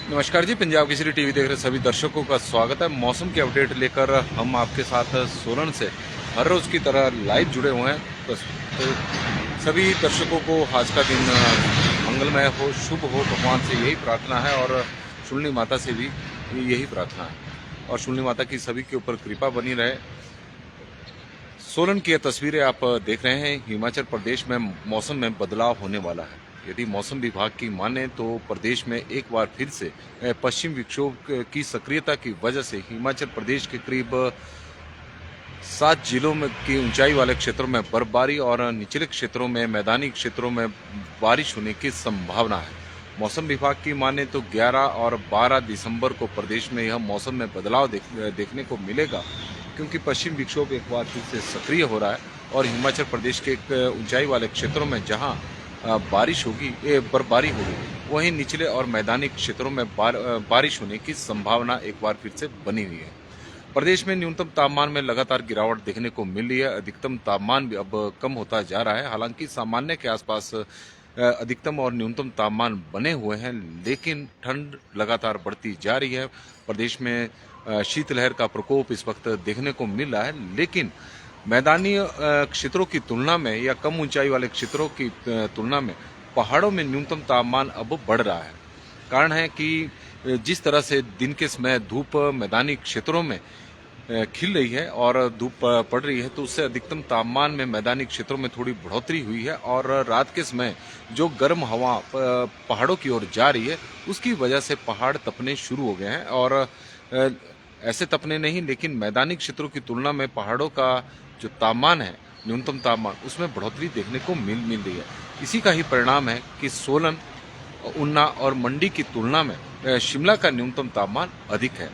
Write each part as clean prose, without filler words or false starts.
नमस्कार जी, पंजाब केसरी टीवी देख रहे सभी दर्शकों का स्वागत है। मौसम की अपडेट लेकर हम आपके साथ सोलन से हर रोज़ की तरह लाइव जुड़े हुए हैं। तो सभी दर्शकों को आज का दिन मंगलमय हो, शुभ हो, भगवान से यही प्रार्थना है और शुल्नी माता से भी यही प्रार्थना है और शुल्नी माता की सभी के ऊपर कृपा बनी रहे। सोलन की ये तस्वीरें आप देख रहे हैं। हिमाचल प्रदेश में मौसम में बदलाव होने वाला है। यदि मौसम विभाग की माने तो प्रदेश में एक बार फिर से पश्चिम विक्षोभ की सक्रियता की वजह से हिमाचल प्रदेश के करीब 7 जिलों में की ऊंचाई वाले क्षेत्रों में बर्फबारी और निचले क्षेत्रों में मैदानी क्षेत्रों में बारिश होने की संभावना है। मौसम विभाग की माने तो 11 और 12 दिसंबर को प्रदेश में यह मौसम में बदलाव देखने को मिलेगा, क्योंकि पश्चिम विक्षोभ एक बार फिर से सक्रिय हो रहा है और हिमाचल प्रदेश के ऊंचाई वाले क्षेत्रों में जहां बारिश होगी, बर्फबारी होगी, वहीं निचले और मैदानी क्षेत्रों में बारिश होने की संभावना एक बार फिर से बनी हुई है। प्रदेश में न्यूनतम तापमान में लगातार गिरावट देखने को मिल रही है। अधिकतम तापमान भी अब कम होता जा रहा है। हालांकि सामान्य के आसपास अधिकतम और न्यूनतम तापमान बने हुए हैं, लेकिन ठंड लगातार बढ़ती जा रही है। प्रदेश में शीतलहर का प्रकोप इस वक्त देखने को मिल रहा है, लेकिन मैदानी क्षेत्रों की तुलना में या कम ऊंचाई वाले क्षेत्रों की तुलना में पहाड़ों में न्यूनतम तापमान अब बढ़ रहा है। कारण है कि जिस तरह से दिन के समय धूप मैदानी क्षेत्रों में खिल रही है और धूप पड़ रही है, तो उससे अधिकतम तापमान में मैदानी क्षेत्रों में थोड़ी बढ़ोतरी हुई है और रात के समय जो गर्म हवा पहाड़ों की ओर जा रही है, उसकी वजह से पहाड़ तपने शुरू हो गए हैं। और ऐसे तपने नहीं, लेकिन मैदानी क्षेत्रों की तुलना में पहाड़ों का जो तापमान है, न्यूनतम तापमान, उसमें बढ़ोतरी देखने को मिल रही है। इसी का ही परिणाम है कि सोलन, ऊना और मंडी की तुलना में शिमला का न्यूनतम तापमान अधिक है।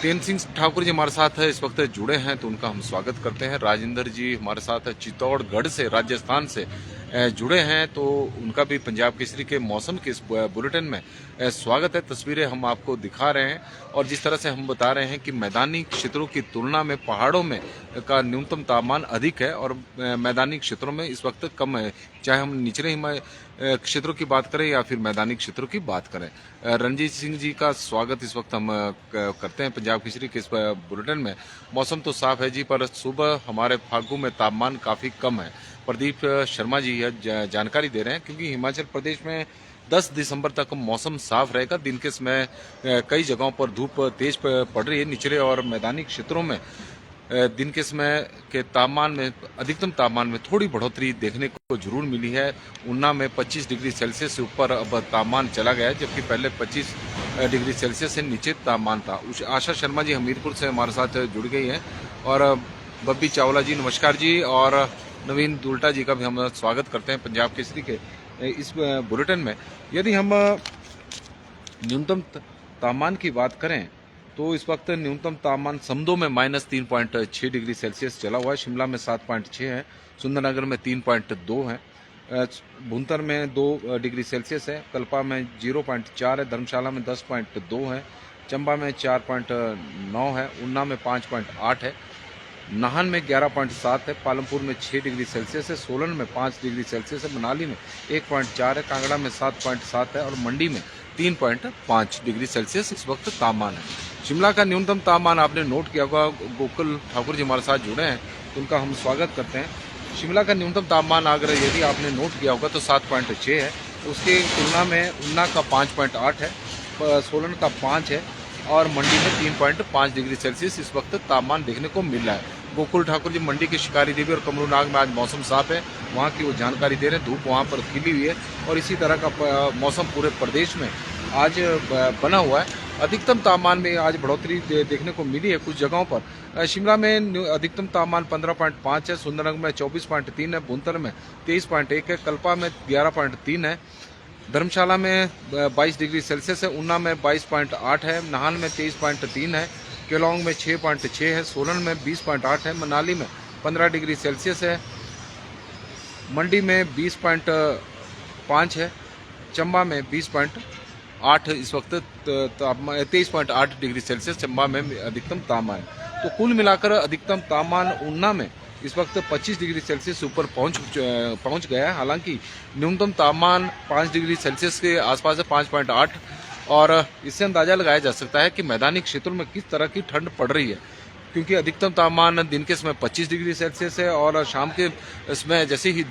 तेन सिंह ठाकुर जी हमारे साथ इस वक्त जुड़े हैं, तो उनका हम स्वागत करते हैं। राजेंद्र जी हमारे साथ चित्तौड़गढ़ से, राजस्थान से जुड़े हैं, तो उनका भी पंजाब केसरी के मौसम के इस बुलेटिन में स्वागत है। तस्वीरें हम आपको दिखा रहे हैं और जिस तरह से हम बता रहे हैं कि मैदानी क्षेत्रों की तुलना में पहाड़ों में का न्यूनतम तापमान अधिक है और मैदानी क्षेत्रों में इस वक्त कम है, चाहे हम निचले क्षेत्रों की बात करें या फिर मैदानी क्षेत्रों की बात करें। रणजीत सिंह जी का स्वागत इस वक्त हम करते हैं पंजाब केसरी के इस बुलेटिन में। मौसम तो साफ है जी, पर सुबह हमारे फागू में तापमान काफी कम है। प्रदीप शर्मा जी यह जानकारी दे रहे हैं, क्योंकि हिमाचल प्रदेश में 10 दिसंबर तक मौसम साफ रहेगा। दिन के समय कई जगहों पर धूप तेज पड़ रही है। निचले और मैदानी क्षेत्रों में दिन के समय के तापमान में, अधिकतम तापमान में थोड़ी बढ़ोतरी देखने को जरूर मिली है। ऊना में 25 डिग्री सेल्सियस से ऊपर अब तापमान चला गया है, जबकि पहले 25 डिग्री सेल्सियस से नीचे तापमान था। आशा शर्मा जी हमीरपुर से हमारे साथ जुड़ गई हैं और बब्बी चावला जी नमस्कार जी, और नवीन दुल्टा जी का भी हम स्वागत करते हैं पंजाब केसरी के इस बुलेटिन में। यदि हम न्यूनतम तापमान की बात करें तो इस वक्त न्यूनतम तापमान समदो में -3.6 डिग्री सेल्सियस चला हुआ है। शिमला में 7.6 है, सुंदरनगर में 3.2 है, भुंतर में 2 डिग्री सेल्सियस है, कल्पा में 0.4 है, धर्मशाला में 10.2 है, चंबा में 4.9 है, ऊना में 5.8 है, नाहन में 11.7 है, पालमपुर में 6 डिग्री सेल्सियस है, सोलन में 5 डिग्री सेल्सियस है, मनाली में 1.4 है, कांगड़ा में 7.7 है और मंडी में 3.5 डिग्री सेल्सियस इस वक्त तापमान है। शिमला का न्यूनतम तापमान आपने नोट किया होगा। गोकुल ठाकुर जी हमारे साथ जुड़े हैं, तो उनका हम स्वागत करते हैं। शिमला का न्यूनतम तापमान अगर यदि आपने नोट किया होगा तो 7.6 है। उसकी तुलना में ऊना का 5.8 है, सोलन का 5 है और मंडी में 3.5 डिग्री सेल्सियस इस वक्त तापमान देखने को मिल रहा है। गोकुल ठाकुर जी मंडी के शिकारी देवी और कमरूनाग में आज मौसम साफ है, वहाँ की वो जानकारी दे रहे हैं। धूप वहाँ पर खिली हुई है और इसी तरह का मौसम पूरे प्रदेश में आज बना हुआ है। अधिकतम तापमान में आज बढ़ोतरी देखने को मिली है कुछ जगहों पर। शिमला में अधिकतम तापमान 15.5 है, सुंदरनगर में 24.3 है, भुंतर में 23.1 है, कल्पा में 11.3 है, धर्मशाला में 22 डिग्री सेल्सियस है, ऊना में 22.8 है, नाहन में 23.3 है, केलोंग में 6.6 है, सोलन में 20.8 है, मनाली में 15 डिग्री सेल्सियस है, मंडी में 20.5 है, चंबा में 20.8 इस वक्त तापमान, 23.8 डिग्री सेल्सियस चंबा में अधिकतम तापमान है। तो कुल मिलाकर अधिकतम तापमान ऊना में इस वक्त 25 डिग्री सेल्सियस ऊपर पहुंच गया है। हालांकि न्यूनतम तापमान 5 डिग्री सेल्सियस के आसपास है, 5.8 और इससे अंदाजा लगाया जा सकता है कि मैदानी क्षेत्रों में किस तरह की ठंड पड़ रही है, क्योंकि अधिकतम तापमान दिन के समय 25 डिग्री सेल्सियस है और शाम के समय जैसे ही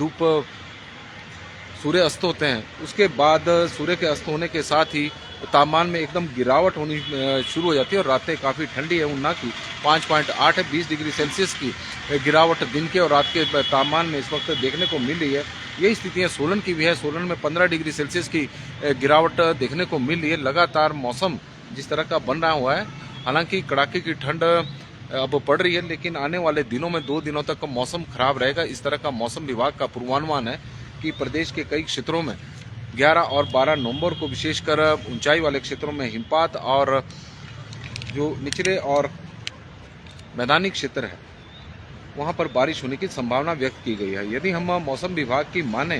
सूर्य अस्त होते हैं उसके बाद सूर्य के अस्त होने के साथ ही तापमान में एकदम गिरावट होनी शुरू हो जाती है और रातें काफ़ी ठंडी है। उन्ना की 5.8 है, 20 डिग्री सेल्सियस की गिरावट दिन के और रात के तापमान में इस वक्त देखने को मिल रही है। यही स्थितियाँ सोलन की भी है। सोलन में 15 डिग्री सेल्सियस की गिरावट देखने को मिल रही है। लगातार मौसम जिस तरह का बन रहा हुआ है, हालांकि कड़ाके की ठंड अब पड़ रही है, लेकिन आने वाले दिनों में 2 दिनों तक मौसम खराब रहेगा। इस तरह का मौसम विभाग का पूर्वानुमान है कि प्रदेश के कई क्षेत्रों में 11 और 12 नवंबर को विशेषकर ऊंचाई वाले क्षेत्रों में हिमपात और जो निचले और मैदानी क्षेत्र है वहां पर बारिश होने की संभावना व्यक्त की गई है। यदि हम मौसम विभाग की माने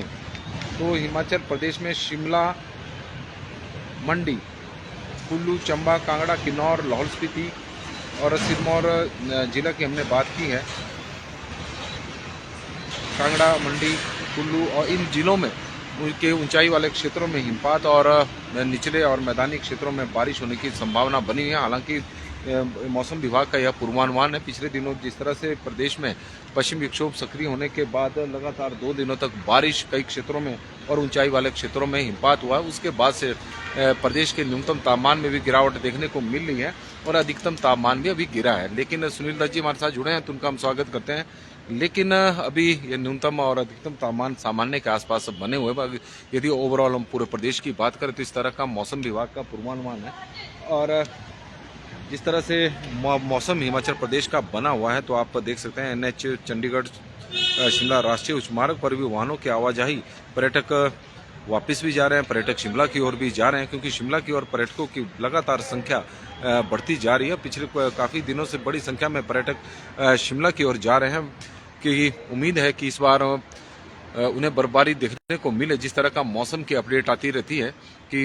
तो हिमाचल प्रदेश में शिमला, मंडी, कुल्लू, चंबा, कांगड़ा, किन्नौर, लाहौल स्पीति और सिरमौर जिला की हमने बात की है। कांगड़ा, मंडी, कुल्लू और इन जिलों में उनके ऊंचाई वाले क्षेत्रों में हिमपात और निचले और मैदानी क्षेत्रों में बारिश होने की संभावना बनी है। हालांकि मौसम विभाग का यह पूर्वानुमान है। पिछले दिनों जिस तरह से प्रदेश में पश्चिम विक्षोभ सक्रिय होने के बाद लगातार 2 दिनों तक बारिश कई क्षेत्रों में और ऊंचाई वाले क्षेत्रों में हिमपात हुआ, उसके बाद से प्रदेश के न्यूनतम तापमान में भी गिरावट देखने को मिल रही है और अधिकतम तापमान भी अभी गिरा है। लेकिन सुनील दत्त जी हमारे साथ जुड़े हैं तो उनका हम स्वागत करते हैं। लेकिन अभी ये न्यूनतम और अधिकतम तापमान सामान्य के आसपास बने हुए हैं। यदि ओवरऑल हम पूरे प्रदेश की बात करें तो इस तरह का मौसम विभाग का पूर्वानुमान है। और जिस तरह से मौसम हिमाचल प्रदेश का बना हुआ है तो आप देख सकते हैं NH चंडीगढ़ शिमला राष्ट्रीय उच्च मार्ग पर भी वाहनों की आवाजाही, पर्यटक वापस भी जा रहे हैं, पर्यटक शिमला की ओर भी जा रहे हैं, क्योंकि शिमला की ओर पर्यटकों की लगातार संख्या बढ़ती जा रही है। पिछले काफ़ी दिनों से बड़ी संख्या में पर्यटक शिमला की ओर जा रहे हैं, कि उम्मीद है कि इस बार उन्हें बर्फबारी देखने को मिले। जिस तरह का मौसम की अपडेट आती रहती है कि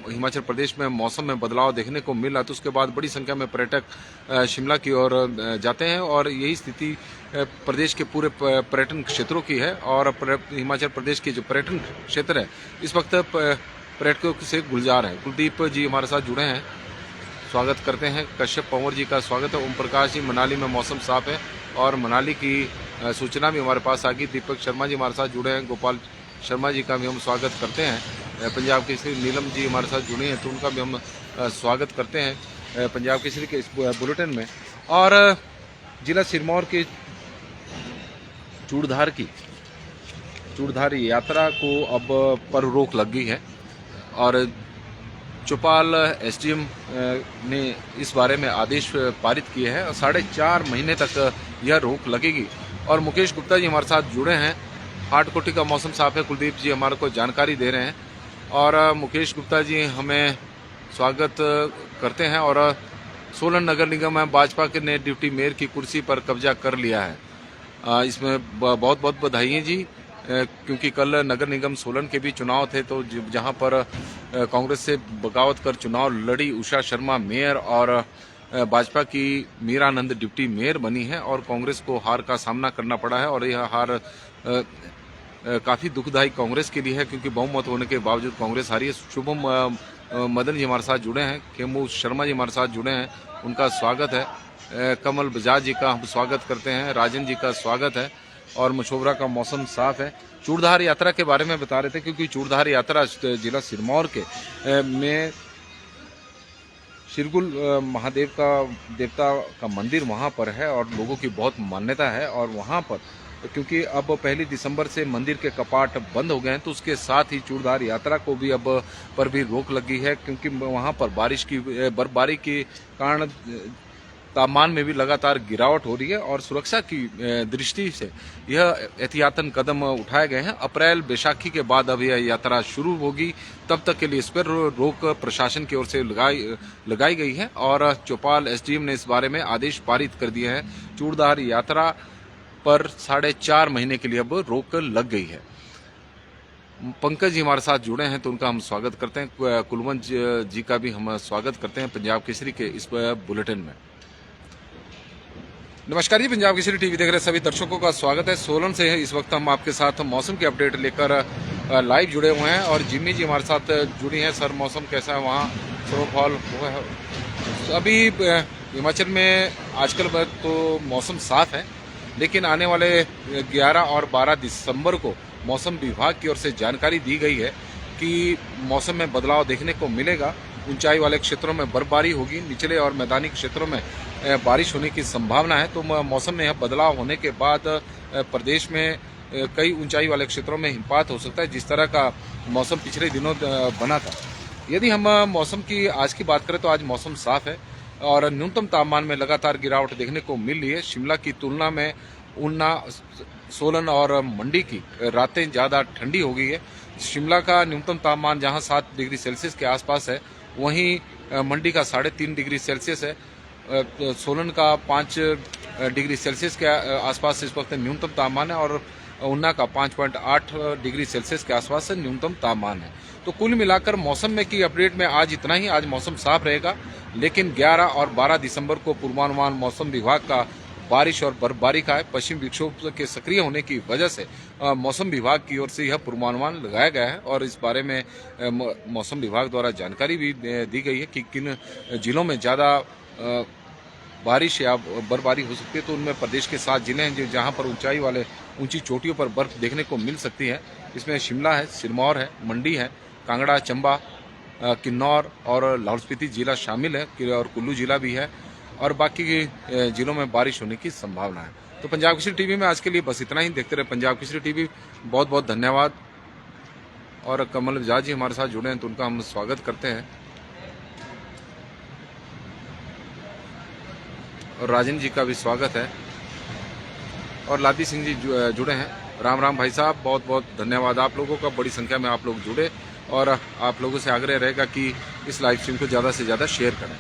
हिमाचल प्रदेश में मौसम में बदलाव देखने को मिला तो उसके बाद बड़ी संख्या में पर्यटक शिमला की ओर जाते हैं और यही स्थिति प्रदेश के पूरे पर्यटन क्षेत्रों की है। और हिमाचल प्रदेश के जो पर्यटन क्षेत्र है इस वक्त पर्यटकों से गुलजार है। कुलदीप जी हमारे साथ जुड़े हैं, स्वागत करते हैं। कश्यप पंवर जी का स्वागत है। ओम प्रकाश जी, मनाली में मौसम साफ है और मनाली की सूचना भी हमारे पास आ गई। दीपक शर्मा जी हमारे साथ जुड़े हैं। गोपाल शर्मा जी का भी हम स्वागत करते हैं। पंजाब केसरी नीलम जी हमारे साथ जुड़े हैं तो उनका भी हम स्वागत करते हैं पंजाब केसरी के इस बुलेटिन में। और जिला सिरमौर के चूड़धार यात्रा को अब पर रोक लग गई है और चौपाल SDM ने इस बारे में आदेश पारित किए हैं और 4.5 महीने तक यह रोक लगेगी। और मुकेश गुप्ता जी हमारे साथ जुड़े हैं। हाटकोटी का मौसम साफ है, कुलदीप जी हमारे को जानकारी दे रहे हैं। और मुकेश गुप्ता जी हमें स्वागत करते हैं। और सोलन नगर निगम में भाजपा के ने डिप्टी मेयर की कुर्सी पर कब्जा कर लिया है। इसमें बहुत बहुत बधाई जी, क्योंकि कल नगर निगम सोलन के भी चुनाव थे तो जहां पर कांग्रेस से बगावत कर चुनाव लड़ी उषा शर्मा मेयर और भाजपा की मीरानंद डिप्टी मेयर बनी है और कांग्रेस को हार का सामना करना पड़ा है। और यह हार काफ़ी दुखदायी कांग्रेस के लिए है, क्योंकि बहुमत होने के बावजूद कांग्रेस हारी है। शुभम मदन जी हमारे साथ जुड़े हैं, खेमू शर्मा जी हमारे साथ जुड़े हैं, उनका स्वागत है। कमल बजाज जी का हम स्वागत करते हैं, राजन जी का स्वागत है। और मशोबरा का मौसम साफ है। चूड़धार यात्रा के बारे में बता रहे थे, क्योंकि चूड़धार यात्रा जिला सिरमौर के में शिरगुल महादेव का देवता का मंदिर वहां पर है और लोगों की बहुत मान्यता है। और वहां पर क्योंकि अब 1 दिसंबर से मंदिर के कपाट बंद हो गए हैं तो उसके साथ ही चूड़धार यात्रा को भी अब पर भी रोक लगी है, क्योंकि वहां पर बर्फबारी के कारण तापमान में भी लगातार गिरावट हो रही है और सुरक्षा की दृष्टि से यह एहतियातन कदम उठाए गए हैं। अप्रैल बैसाखी के बाद अब यह यात्रा शुरू होगी, तब तक के लिए इस पर रोक प्रशासन की ओर से लगाई गई है और चौपाल SDM ने इस बारे में आदेश पारित कर दिए हैं। चूड़धार यात्रा पर 4.5 महीने के लिए अब रोक लग गई है। पंकज जी हमारे साथ जुड़े हैं तो उनका हम स्वागत करते हैं। कुलवंत जी का भी हम स्वागत करते हैं पंजाब केसरी के इस बुलेटिन में। नमस्कार जी, पंजाब केसरी टीवी देख रहे सभी दर्शकों का स्वागत है। सोलन से इस वक्त हम आपके साथ मौसम की अपडेट लेकर लाइव जुड़े हुए हैं और जिम्मी जी हमारे साथ जुड़ी हैं। सर, मौसम कैसा है वहाँ? स्नोफॉल हुआ है अभी हिमाचल में आजकल? तो मौसम साफ है, लेकिन आने वाले 11 और 12 दिसंबर को मौसम विभाग की ओर से जानकारी दी गई है कि मौसम में बदलाव देखने को मिलेगा। ऊंचाई वाले क्षेत्रों में बर्फबारी होगी, निचले और मैदानी क्षेत्रों में बारिश होने की संभावना है। तो मौसम में यह बदलाव होने के बाद प्रदेश में कई ऊंचाई वाले क्षेत्रों में हिमपात हो सकता है, जिस तरह का मौसम पिछले दिनों बना था। यदि हम मौसम की आज की बात करें तो आज मौसम साफ है और न्यूनतम तापमान में लगातार गिरावट देखने को मिल रही है। शिमला की तुलना में ऊना, सोलन और मंडी की रातें ज़्यादा ठंडी हो गई है। शिमला का न्यूनतम तापमान जहां 7 डिग्री सेल्सियस के आसपास है, वहीं मंडी का 3.5 डिग्री सेल्सियस है। सोलन का 5 डिग्री सेल्सियस के आसपास इस वक्त न्यूनतम तापमान है और ऊना का 5.8 डिग्री सेल्सियस के आसपास से न्यूनतम तापमान है। तो कुल मिलाकर मौसम में की अपडेट में आज इतना ही। आज मौसम साफ रहेगा, लेकिन 11 और 12 दिसंबर को पूर्वानुमान मौसम विभाग का बारिश और बर्फबारी का है। पश्चिम विक्षोभ के सक्रिय होने की वजह से मौसम विभाग की ओर से यह पूर्वानुमान लगाया गया है और इस बारे में मौसम विभाग द्वारा जानकारी भी दी गई है कि किन जिलों में ज़्यादा बारिश या बर्फबारी हो सकती है। तो उनमें प्रदेश के 7 जिले हैं जहां पर ऊंचाई वाले ऊंची चोटियों पर बर्फ देखने को मिल सकती है। इसमें शिमला है, सिरमौर है, मंडी है, कांगड़ा, चंबा, किन्नौर और लाहौल स्पीति जिला शामिल है और कुल्लू जिला भी है और बाकी के जिलों में बारिश होने की संभावना है। तो पंजाब केसरी टीवी में आज के लिए बस इतना ही। देखते रहे पंजाब केसरी टीवी। बहुत बहुत धन्यवाद। और कमल बजाज जी हमारे साथ जुड़े हैं तो उनका हम स्वागत करते हैं और राजन जी का भी स्वागत है और लादी सिंह जी जुड़े हैं। राम राम भाई साहब, बहुत बहुत धन्यवाद आप लोगों का। बड़ी संख्या में आप लोग जुड़े और आप लोगों से आग्रह रहेगा कि इस लाइव स्ट्रीम को ज़्यादा से ज़्यादा शेयर करें।